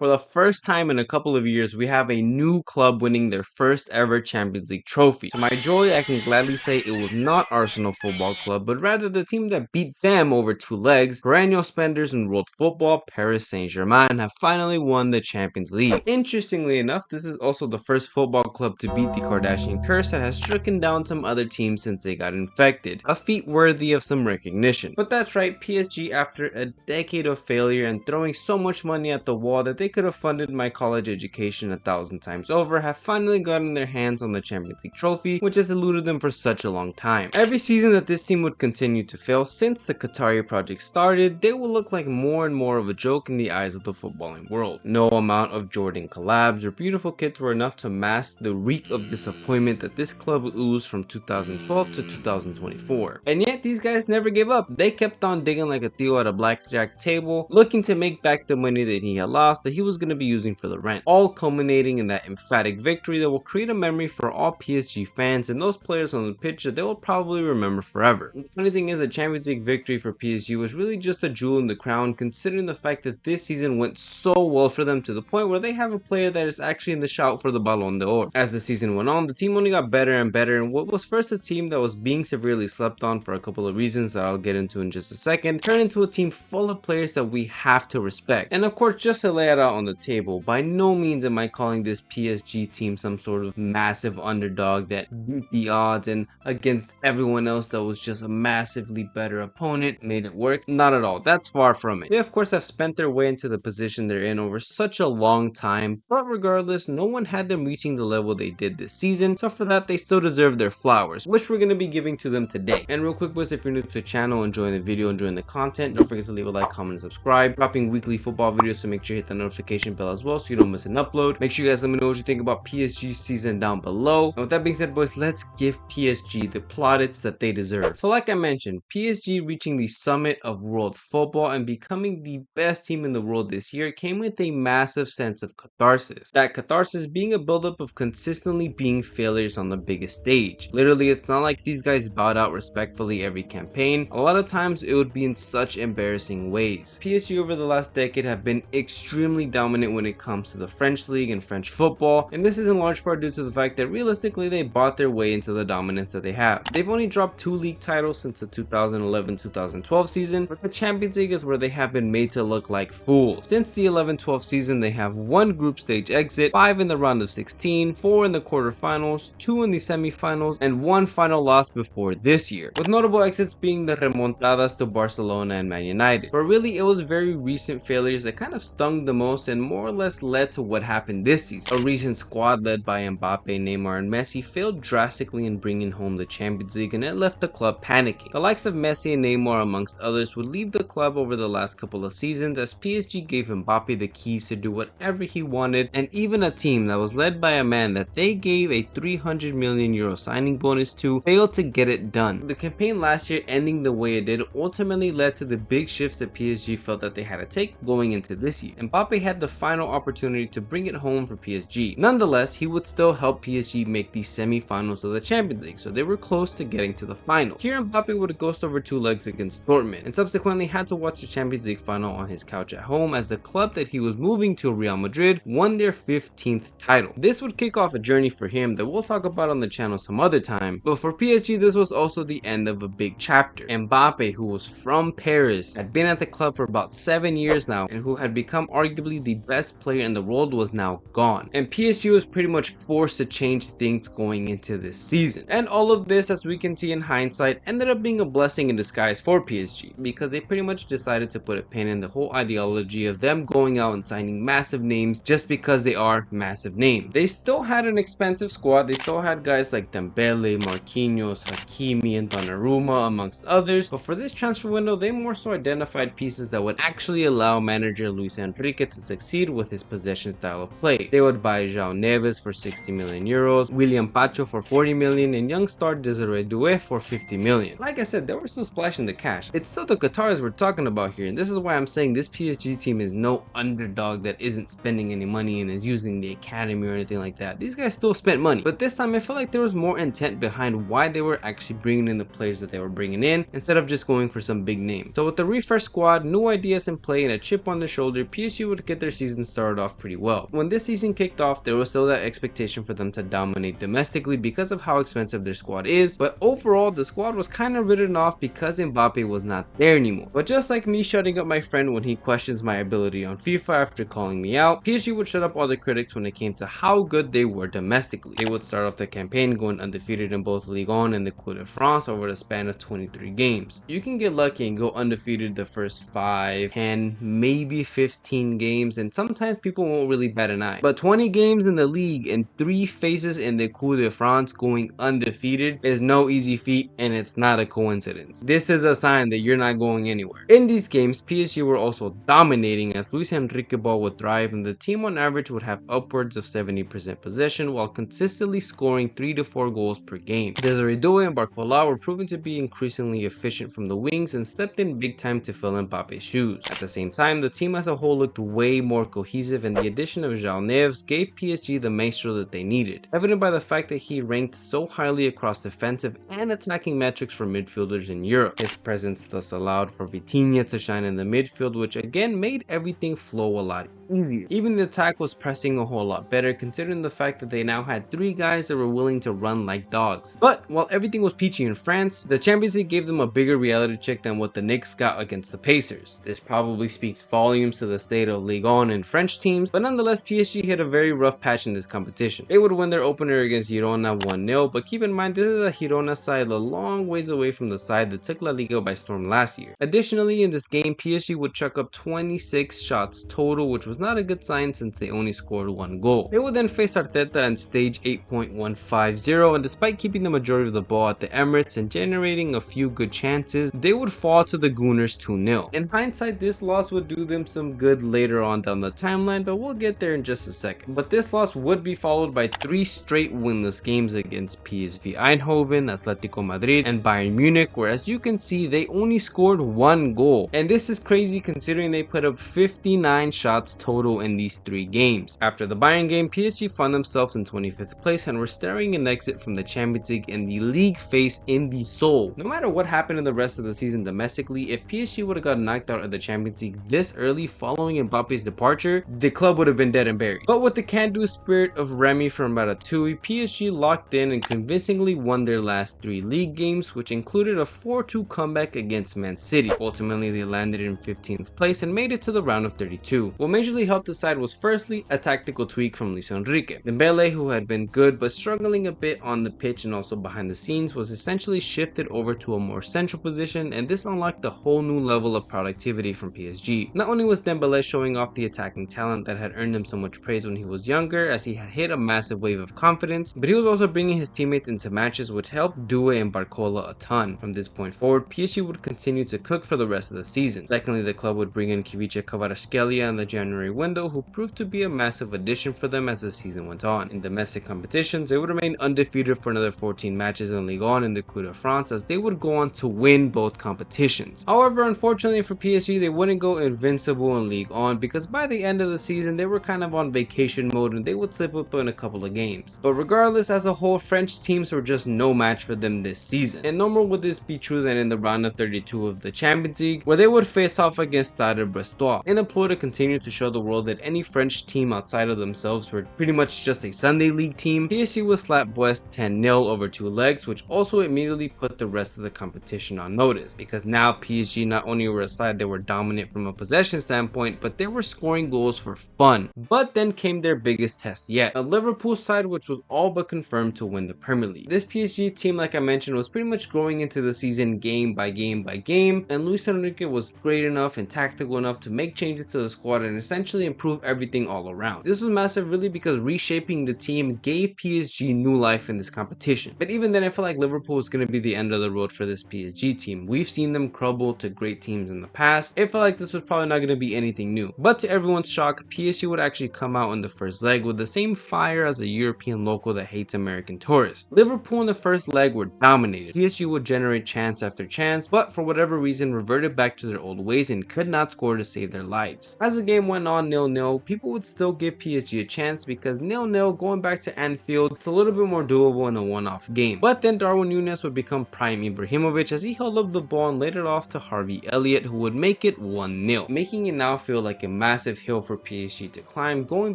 For the first time in a couple of years, we have a new club winning their first ever Champions League trophy. To my joy, I can gladly say it was not Arsenal Football Club, but rather the team that beat them over two legs. Perennial spenders in world football, Paris Saint Germain, have finally won the Champions League. Interestingly enough, this is also the first football club to beat the Kardashian curse that has stricken down some other teams since they got infected, a feat worthy of some recognition. But that's right, PSG, after a decade of failure and throwing so much money at the wall that they could have funded my college education 1,000 times over, have finally gotten their hands on the Champions League trophy, which has eluded them for such a long time. Every season that this team would continue to fail since the Qatari project started, they will look like more and more of a joke in the eyes of the footballing world. No amount of Jordan collabs or beautiful kits were enough to mask the reek of disappointment that this club oozed from 2012 to 2024. And yet these guys never gave up. They kept on digging like a Theo at a blackjack table, looking to make back the money that he had lost that he was going to be using for the rent, all culminating in that emphatic victory that will create a memory for all PSG fans and those players on the pitch that they will probably remember forever. The funny thing is, the Champions League victory for PSG was really just a jewel in the crown, considering the fact that this season went so well for them to the point where they have a player that is actually in the shout for the Ballon d'Or. As the season went on, the team only got better and better, and what was first a team that was being severely slept on for a couple of reasons that I'll get into in just a second, turned into a team full of players that we have to respect. And of course, just to lay it out on the table, by no means am I calling this PSG team some sort of massive underdog that beat the odds and against everyone else that was just a massively better opponent made it work. Not at all. That's far from it. They of course have spent their way into the position they're in over such a long time, but regardless, no one had them reaching the level they did this season, so for that they still deserve their flowers, which we're going to be giving to them today. And real quick boys, if you're new to the channel, enjoying the video, enjoying the content, don't forget to leave a like, comment, and subscribe. Dropping weekly football videos, so make sure you hit the notification bell as well so you don't miss an upload. Make sure you guys let me know what you think about PSG's season down below. And with that being said boys, let's give PSG the plaudits that they deserve. So like I mentioned, PSG reaching the summit of world football and becoming the best team in the world this year came with a massive sense of catharsis. That catharsis being a buildup of consistently being failures on the biggest stage. Literally, it's not like these guys bowed out respectfully every campaign. A lot of times it would be in such embarrassing ways. PSG over the last decade have been extremely dominant when it comes to the French league and French football, and this is in large part due to the fact that realistically they bought their way into the dominance that they have. They've only dropped 2 league titles since the 2011-2012 season, but the Champions League is where they have been made to look like fools. Since the 11-12 season, they have 1 group stage exit, 5 in the round of 16, 4 in the quarterfinals, 2 in the semifinals, and 1 final loss before this year, with notable exits being the remontadas to Barcelona and Man United. But really, it was very recent failures that kind of stung the most and more or less led to what happened this season. A recent squad led by Mbappe, Neymar, and Messi failed drastically in bringing home the Champions League, and it left the club panicking. The likes of Messi and Neymar amongst others would leave the club over the last couple of seasons as PSG gave Mbappe the keys to do whatever he wanted, and even a team that was led by a man that they gave a 300 million euro signing bonus to failed to get it done. The campaign last year ending the way it did ultimately led to the big shifts that PSG felt that they had to take going into this year. Mbappe had the final opportunity to bring it home for PSG. Nonetheless, he would still help PSG make the semi-finals of the Champions League, so they were close to getting to the final. Here Mbappe would ghost over 2 legs against Dortmund, and subsequently had to watch the Champions League final on his couch at home as the club that he was moving to, Real Madrid, won their 15th title. This would kick off a journey for him that we'll talk about on the channel some other time, but for PSG this was also the end of a big chapter. Mbappe, who was from Paris, had been at the club for about 7 years now, and who had become arguably the best player in the world, was now gone. And PSG was pretty much forced to change things going into this season. And all of this, as we can see in hindsight, ended up being a blessing in disguise for PSG, because they pretty much decided to put a pin in the whole ideology of them going out and signing massive names just because they are massive names. They still had an expensive squad. They still had guys like Dembele, Marquinhos, Hakimi, and Donnarumma amongst others, but for this transfer window they more so identified pieces that would actually allow manager Luis Enrique to succeed with his possession style of play. They would buy João Neves for 60 million euros, William Pacho for 40 million, and young star Desiree Doué for 50 million. Like I said, they were still splashing the cash. It's still the Qataris we're talking about here, and this is why I'm saying this PSG team is no underdog that isn't spending any money and is using the academy or anything like that. These guys still spent money, but this time I feel like there was more intent behind why they were actually bringing in the players that they were bringing in instead of just going for some big name. So with the refresh squad, new ideas in play, and a chip on the shoulder, PSG would would get their season started off pretty well. When this season kicked off, there was still that expectation for them to dominate domestically because of how expensive their squad is, but overall the squad was kind of written off because Mbappe was not there anymore. But just like me shutting up my friend when he questions my ability on FIFA after calling me out, PSG would shut up all the critics when it came to how good they were domestically. They would start off the campaign going undefeated in both Ligue 1 and the Coupe de France over the span of 23 games. You can get lucky and go undefeated the first 5, 10, maybe 15 games, and sometimes people won't really bat an eye. But 20 games in the league and 3 phases in the Coupe de France going undefeated is no easy feat, and it's not a coincidence. This is a sign that you're not going anywhere. In these games, PSG were also dominating as Luis Enrique ball would thrive, and the team on average would have upwards of 70% possession while consistently scoring 3 to 4 goals per game. Desiree Doué and Barcola were proven to be increasingly efficient from the wings and stepped in big time to fill Mbappe's shoes. At the same time, the team as a whole looked way more cohesive, and the addition of João Neves gave PSG the maestro that they needed, evident by the fact that he ranked so highly across defensive and attacking metrics for midfielders in Europe. His presence thus allowed for Vitinha to shine in the midfield, which again made everything flow a lot easier. Even the attack was pressing a whole lot better, considering the fact that they now had 3 guys that were willing to run like dogs. But while everything was peachy in France, the Champions League gave them a bigger reality check than what the Knicks got against the Pacers. This probably speaks volumes to the state of Ligue 1 and French teams, but nonetheless PSG hit a very rough patch in this competition. They would win their opener against Girona 1-0, but keep in mind this is a Girona side a long ways away from the side that took La Liga by storm last year. Additionally, in this game PSG would chuck up 26 shots total, which was not a good sign since they only scored 1 goal. They would then face Arteta and stage 8.150, and despite keeping the majority of the ball at the Emirates and generating a few good chances, they would fall to the Gooners 2-0. In hindsight, this loss would do them some good later on down the timeline, but we'll get there in just a second. But this loss would be followed by 3 straight winless games against PSV Eindhoven, Atletico Madrid, and Bayern Munich, where as you can see, they only scored 1 goal. And this is crazy considering they put up 59 shots total in these 3 games. After the Bayern game, PSG found themselves in 25th place and were staring an exit from the Champions League and the league phase in the soul. No matter what happened in the rest of the season domestically, if PSG would have got knocked out of the Champions League this early following Mbappe's departure, the club would have been dead and buried. But with the can-do spirit of Remy from Ratatouille, PSG locked in and convincingly won their last 3 league games, which included a 4-2 comeback against Man City. Ultimately, they landed in 15th place and made it to the round of 32. What majorly helped the side was firstly a tactical tweak from Luis Enrique. Dembele, who had been good but struggling a bit on the pitch and also behind the scenes, was essentially shifted over to a more central position, and this unlocked a whole new level of productivity from PSG. Not only was Dembele showing off the attacking talent that had earned him so much praise when he was younger, as he had hit a massive wave of confidence, but he was also bringing his teammates into matches, which helped Doué and Barcola a ton. From this point forward, PSG would continue to cook for the rest of the season. Secondly, the club would bring in Kivice Kvaratskhelia in the January window, who proved to be a massive addition for them as the season went on. In domestic competitions, they would remain undefeated for another 14 matches in Ligue 1 and the Coupe de France, as they would go on to win both competitions. However, unfortunately for PSG, they wouldn't go invincible in Ligue 1 because by the end of the season, they were kind of on vacation mode and they would slip up in a couple of games. But regardless, as a whole, French teams were just no match for them this season. And no more would this be true than in the round of 32 of the Champions League, where they would face off against Stade Brestois, and employ to continue to show the world that any French team outside of themselves were pretty much just a Sunday League team. PSG would slap Brest 10-0 over 2 legs, which also immediately put the rest of the competition on notice, because now PSG not only were a side that were dominant from a possession standpoint, but they were scoring goals for fun. But then came their biggest test yet, a Liverpool side which was all but confirmed to win the Premier League. This PSG team, like I mentioned, was pretty much growing into the season game by game by game, and Luis Enrique was great enough and tactical enough to make changes to the squad and essentially improve everything all around. This was massive really because reshaping the team gave PSG new life in this competition. But even then, I feel like Liverpool was going to be the end of the road for this PSG team. We've seen them crumble to great teams in the past. It felt like this was probably not going to be anything new. But to everyone's shock, PSG would actually come out in the first leg with the same fire as a European local that hates American tourists. Liverpool in the first leg were dominated. PSG would generate chance after chance, but for whatever reason reverted back to their old ways and could not score to save their lives. As the game went drawn 0-0, people would still give PSG a chance because 0-0 going back to Anfield, it's a little bit more doable in a one-off game. But then Darwin Núñez would become prime Ibrahimovic as he held up the ball and laid it off to Harvey Elliott, who would make it 1-0, making it now feel like a massive hill for PSG to climb, going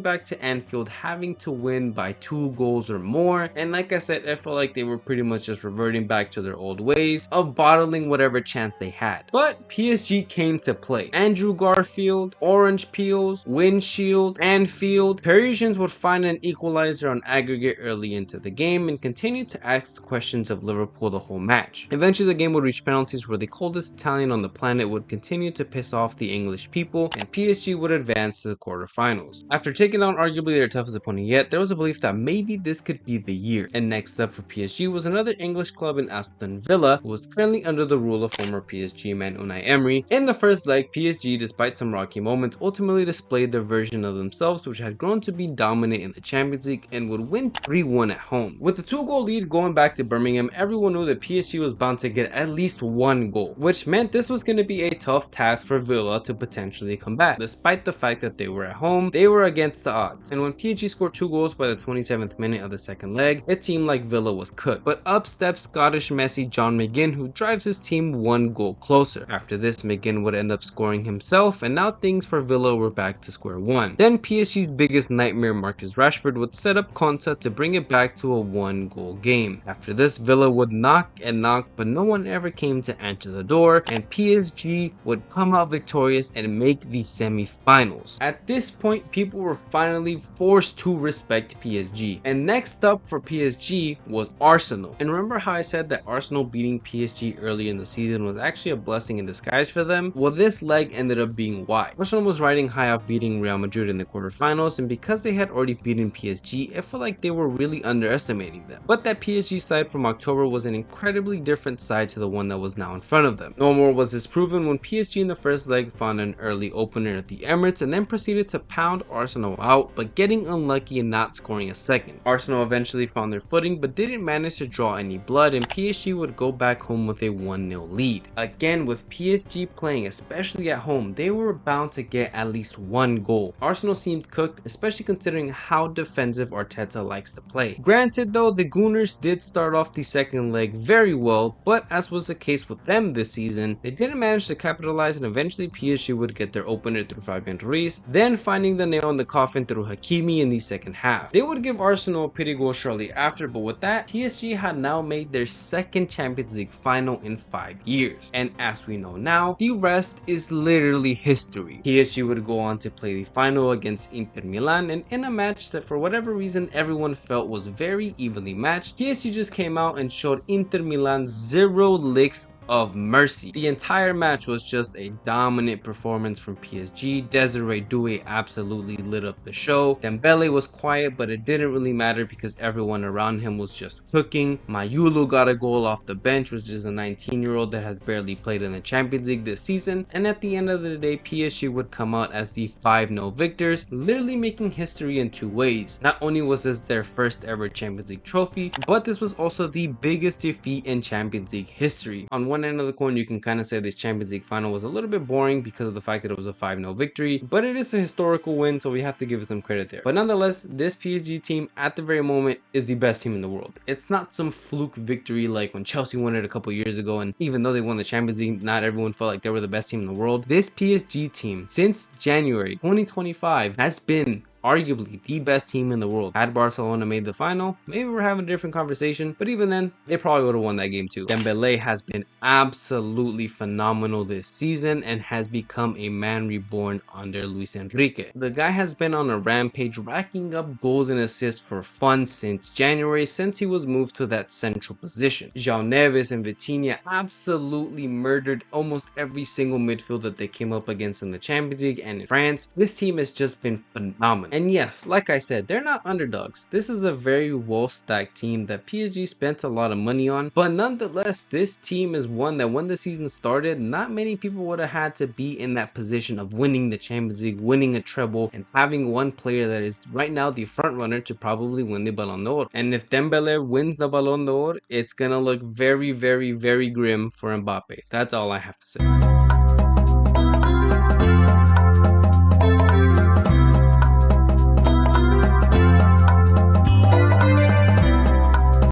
back to Anfield having to win by 2 goals or more. And like I said, I felt like they were pretty much just reverting back to their old ways of bottling whatever chance they had. But PSG came to play. Andrew Garfield, orange peels, windshield, Anfield. Parisians would find an equalizer on aggregate early into the game and continue to ask questions of Liverpool the whole match. Eventually the game would reach penalties where the coldest Italian on the planet would continue to piss off the English people, and PSG would advance to the quarterfinals. After taking on arguably their toughest opponent yet, there was a belief that maybe this could be the year. And next up for PSG was another English club in Aston Villa, who was currently under the rule of former PSG man Unai Emery. In the first leg, PSG, despite some rocky moments, ultimately displayed their version of themselves, which had grown to be dominant in the Champions League, and would win 3-1 at home. With the 2-goal lead going back to Birmingham, everyone knew that PSG was bound to get at least 1 goal, which meant this was going to be a tough task for Villa to potentially come back. Despite the fact that they were at home, they were against the odds. And when PSG scored 2 goals by the 27th minute of the second leg, it seemed like Villa was cooked. But up steps Scottish Messi John McGinn, who drives his team 1 goal closer. After this, McGinn would end up scoring himself, and now things for Villa were back to square one. Then PSG's biggest nightmare, Marcus Rashford, would set up Konsa to bring it back to a 1-goal game. After this, Villa would knock and knock, but no one ever came to answer the door, and PSG would come out victorious and make the semi-finals. At this point, people were finally forced to respect PSG. And next up for PSG was Arsenal. And remember how I said that Arsenal beating PSG early in the season was actually a blessing in disguise for them? Well, this leg ended up being why. Arsenal was riding high off beating Real Madrid in the quarterfinals, and because they had already beaten PSG, it felt like they were really underestimating them. But that PSG side from October was an incredibly different side to the one that was now in front of them. No more was this proven when PSG in the first leg found an early opener at the Emirates and then proceeded to pound Arsenal out, but getting unlucky and not scoring a second. Arsenal eventually found their footing but didn't manage to draw any blood, and PSG would go back home with a 1-0 lead. Again, with PSG playing, especially at home, they were bound to get at least 1 goal. Arsenal seemed cooked, especially considering how defensive Arteta likes to play. Granted though, the Gooners did start off the second leg very well, but as was the case with them this season, they didn't manage to capitalize, and eventually PSG would get their opener through Fabian Ruiz, then finding the nail in the coffin through Hakimi in the second half. They would give Arsenal a pity goal shortly after, but with that, PSG had now made their second Champions League final in 5 years. And as we know now, the rest is literally history. PSG would go on to play the final against Inter Milan, and in a match that for whatever reason everyone felt was very evenly matched, PSG just came out and showed Inter Milan 0 licks of mercy. The entire match was just a dominant performance from PSG. Desiree Doué absolutely lit up the show. Dembele was quiet, but it didn't really matter because everyone around him was just cooking. Mayulu got a goal off the bench, which is a 19-year-old that has barely played in the Champions League this season. And at the end of the day, PSG would come out as the 5-0 victors, literally making history in 2 ways. Not only was this their first ever Champions League trophy, but this was also the biggest defeat in Champions League history. On one end of the coin, you can kind of say this Champions League final was a little bit boring because of the fact that it was a 5-0 victory, but it is a historical win, so we have to give it some credit there. But nonetheless, this PSG team at the very moment is the best team in the world. It's not some fluke victory like when Chelsea won it a couple years ago, and even though they won the Champions League, not everyone felt like they were the best team in the world. This PSG team since January 2025 has been arguably the best team in the world. Had Barcelona made the final, maybe we're having a different conversation, but even then, they probably would have won that game too. Dembele has been absolutely phenomenal this season and has become a man reborn under Luis Enrique. The guy has been on a rampage, racking up goals and assists for fun since January, since he was moved to that central position. João Neves and Vitinha absolutely murdered almost every single midfield that they came up against in the Champions League and in France. This team has just been phenomenal. And yes, like I said, they're not underdogs. This is a very well-stacked team that PSG spent a lot of money on, but nonetheless, this team is one that when the season started, not many people would have had to be in that position of winning the Champions League, winning a treble, and having one player that is right now the front runner to probably win the Ballon d'Or. And if Dembele wins the Ballon d'Or, it's gonna look very, very, very grim for Mbappe. That's all I have to say.